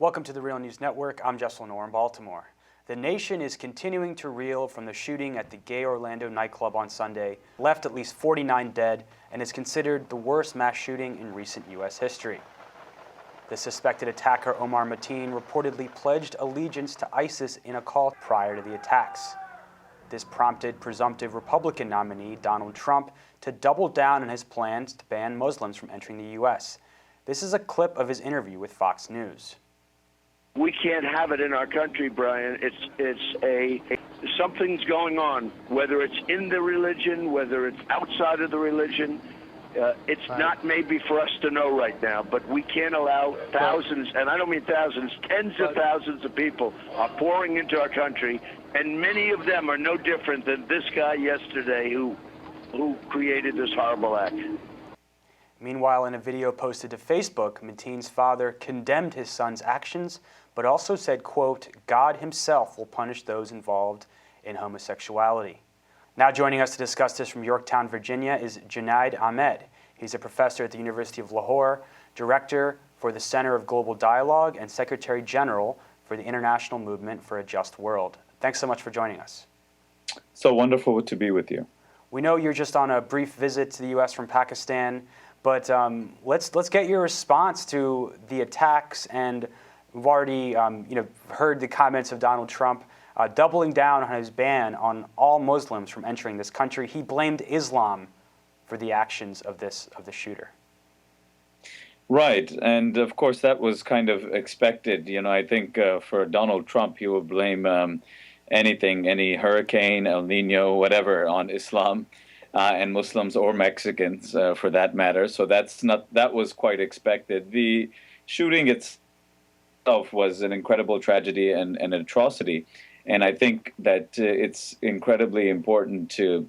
Welcome to the Real News Network. I'm Jess Lenore in Baltimore. The nation is continuing to reel from the shooting at the gay Orlando nightclub on Sunday, left at least 49 dead, and is considered the worst mass shooting in recent U.S. history. The suspected attacker, Omar Mateen, reportedly pledged allegiance to ISIS in a call prior to the attacks. This prompted presumptive Republican nominee Donald Trump to double down on his plans to ban Muslims from entering the U.S. This is a clip of his interview with Fox News. We can't have it in our country, Brian. Something's going on, whether it's in the religion, whether it's outside of the religion. It's not maybe for us to know right now, but we can't allow thousands, and I don't mean thousands, tens of thousands of people are pouring into our country, and many of them are no different than this guy yesterday who created this horrible act. Meanwhile, in a video posted to Facebook, Mateen's father condemned his son's actions, but also said, quote, God himself will punish those involved in homosexuality. Now joining us to discuss this from Yorktown, Virginia is Junaid Ahmad. He's a professor at the University of Lahore, director for the Center of Global Dialogue, and Secretary General for the International Movement for a Just World. Thanks so much for joining us. So wonderful to be with you. We know you're just on a brief visit to the U.S. from Pakistan, but let's get your response to the attacks. And we've already heard the comments of Donald Trump doubling down on his ban on all Muslims from entering this country. He blamed Islam for the actions of the shooter. Right, and of course that was kind of expected. I think for Donald Trump, he would blame anything, any hurricane, El Nino, whatever, on Islam. And Muslims or Mexicans, for that matter. So that was quite expected. The shooting itself was an incredible tragedy and an atrocity, and I think that it's incredibly important to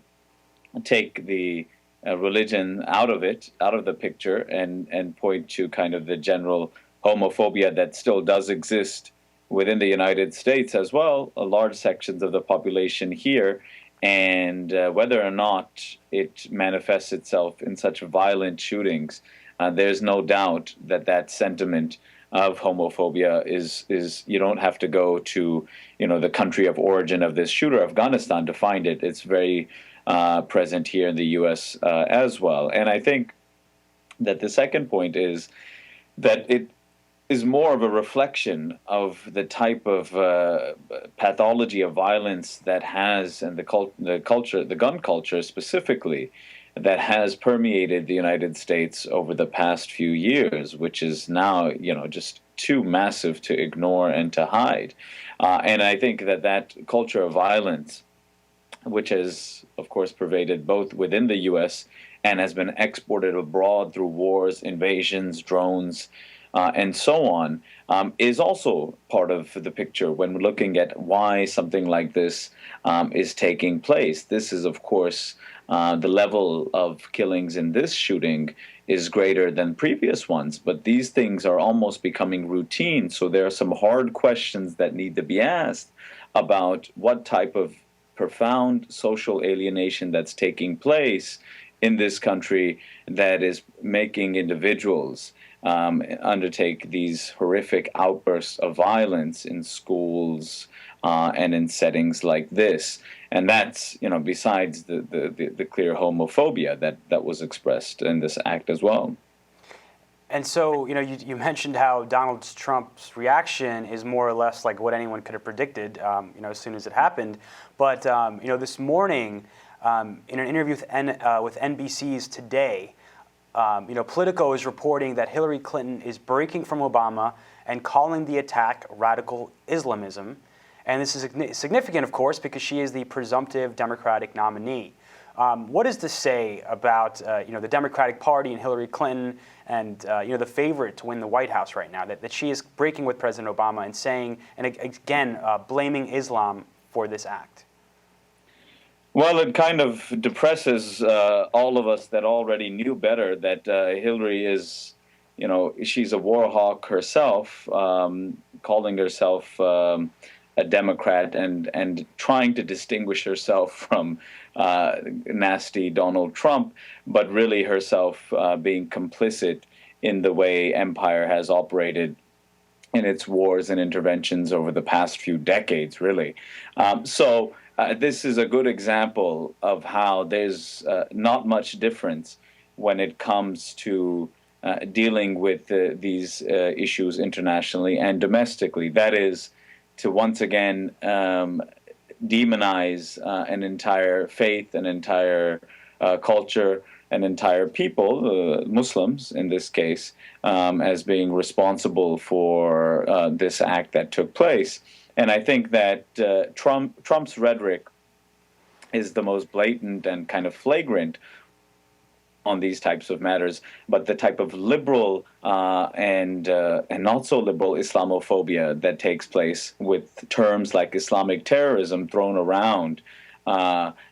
take the religion out of the picture, and point to kind of the general homophobia that still does exist within the United States as well, large sections of the population here. And whether or not it manifests itself in such violent shootings, there's no doubt that sentiment of homophobia is you don't have to go to the country of origin of this shooter, Afghanistan, to find it. It's very present here in the U.S. As well. And I think that the second point is that it is more of a reflection of the type of pathology of violence that has, and the gun culture specifically, that has permeated the United States over the past few years, which is now, just too massive to ignore and to hide. And I think that culture of violence, which has, of course, pervaded both within the U.S. and has been exported abroad through wars, invasions, drones, and so on, is also part of the picture when we're looking at why something like this is taking place. This is, of course, the level of killings in this shooting is greater than previous ones, but these things are almost becoming routine. So there are some hard questions that need to be asked about what type of profound social alienation that's taking place in this country that is making individuals undertake these horrific outbursts of violence in schools and in settings like this. And that's, besides the clear homophobia that was expressed in this act as well. And so, you mentioned how Donald Trump's reaction is more or less like what anyone could have predicted, as soon as it happened. But, this morning, in an interview with NBC's Today, Politico is reporting that Hillary Clinton is breaking from Obama and calling the attack radical Islamism. And this is significant, of course, because she is the presumptive Democratic nominee. What does this say about the Democratic Party and Hillary Clinton and the favorite to win the White House right now, that she is breaking with President Obama and saying, and again, blaming Islam for this act? Well, it kind of depresses all of us that already knew better that Hillary is, she's a war hawk herself, calling herself a Democrat and trying to distinguish herself from nasty Donald Trump, but really herself being complicit in the way empire has operated in its wars and interventions over the past few decades, really. This is a good example of how there's not much difference when it comes to dealing with these issues internationally and domestically. That is, to once again demonize an entire faith, an entire culture, an entire people, Muslims in this case, as being responsible for this act that took place. And I think that Trump's rhetoric is the most blatant and kind of flagrant on these types of matters, but the type of liberal and not so liberal Islamophobia that takes place with terms like Islamic terrorism thrown around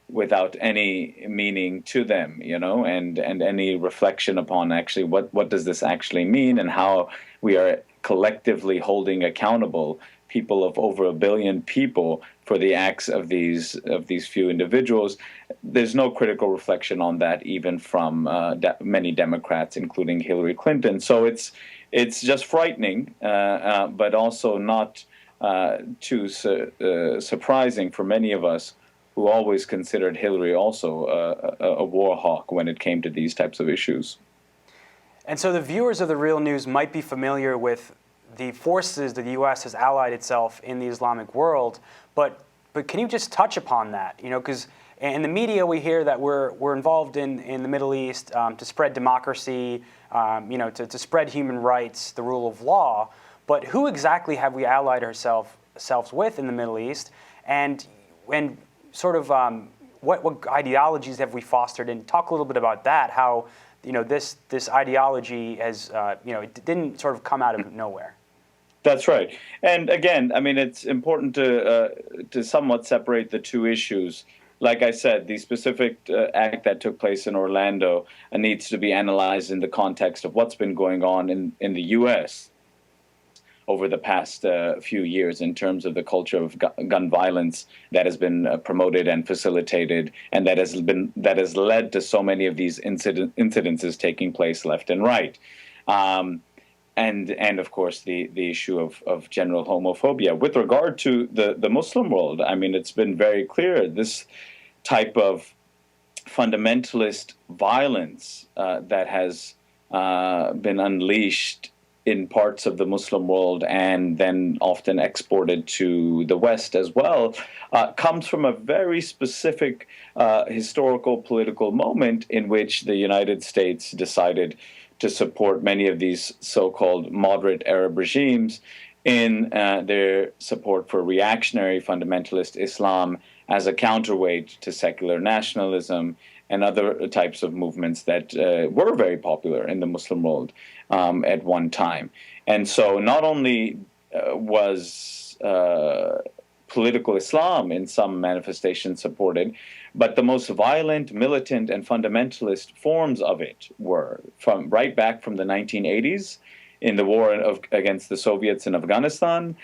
without any meaning to them, and any reflection upon actually what does this actually mean and how we are collectively holding accountable people of over 1 billion people for the acts of these few individuals. There's no critical reflection on that, even from many Democrats, including Hillary Clinton. So it's just frightening, but also not too surprising for many of us who always considered Hillary also a war hawk when it came to these types of issues. And so the viewers of The Real News might be familiar with the forces that the U.S. has allied itself in the Islamic world, but can you just touch upon that? Because in the media we hear that we're involved in the Middle East to spread democracy, to spread human rights, the rule of law. But who exactly have we allied ourselves with in the Middle East, and sort of what ideologies have we fostered? And talk a little bit about that. How this ideology has it didn't sort of come out of nowhere. That's right. And again, I mean, it's important to somewhat separate the two issues. Like I said, the specific act that took place in Orlando needs to be analyzed in the context of what's been going on in the U.S. over the past few years in terms of the culture of gun violence that has been promoted and facilitated, and that has led to so many of these incidences taking place left and right. And of course, the issue of general homophobia. With regard to the Muslim world, I mean, it's been very clear this type of fundamentalist violence that has been unleashed in parts of the Muslim world and then often exported to the West as well, comes from a very specific historical political moment in which the United States decided to support many of these so-called moderate Arab regimes in their support for reactionary fundamentalist Islam as a counterweight to secular nationalism and other types of movements that were very popular in the Muslim world at one time. And so not only was political Islam in some manifestations supported, but the most violent, militant, and fundamentalist forms of it were from right back from the 1980s in the war against the Soviets in Afghanistan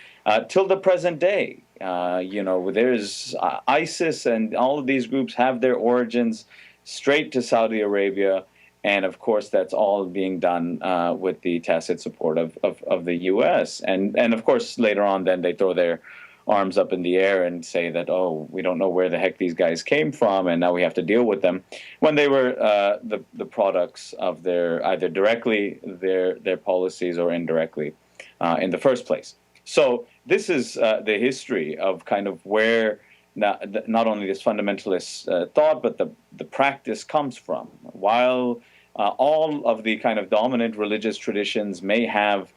till the present day. There's ISIS, and all of these groups have their origins straight to Saudi Arabia. And of course, that's all being done with the tacit support of the U.S. And of course, later on, then they throw their arms up in the air and say that, oh, we don't know where the heck these guys came from, and now we have to deal with them, when they were the products of their either directly their policies or indirectly in the first place. So this is the history of kind of where not only this fundamentalist thought, but the practice comes from. While all of the kind of dominant religious traditions may have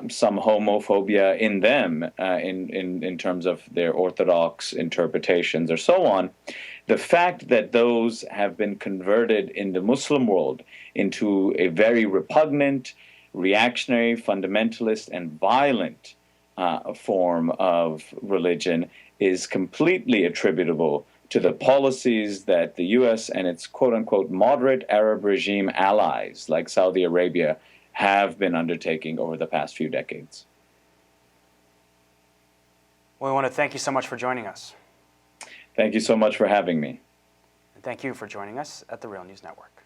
some homophobia in them in terms of their orthodox interpretations or so on, the fact that those have been converted in the Muslim world into a very repugnant, reactionary, fundamentalist, and violent form of religion is completely attributable to the policies that the U.S. and its quote-unquote moderate Arab regime allies, like Saudi Arabia, have been undertaking over the past few decades. Well, we want to thank you so much for joining us. Thank you so much for having me. And thank you for joining us at the Real News Network.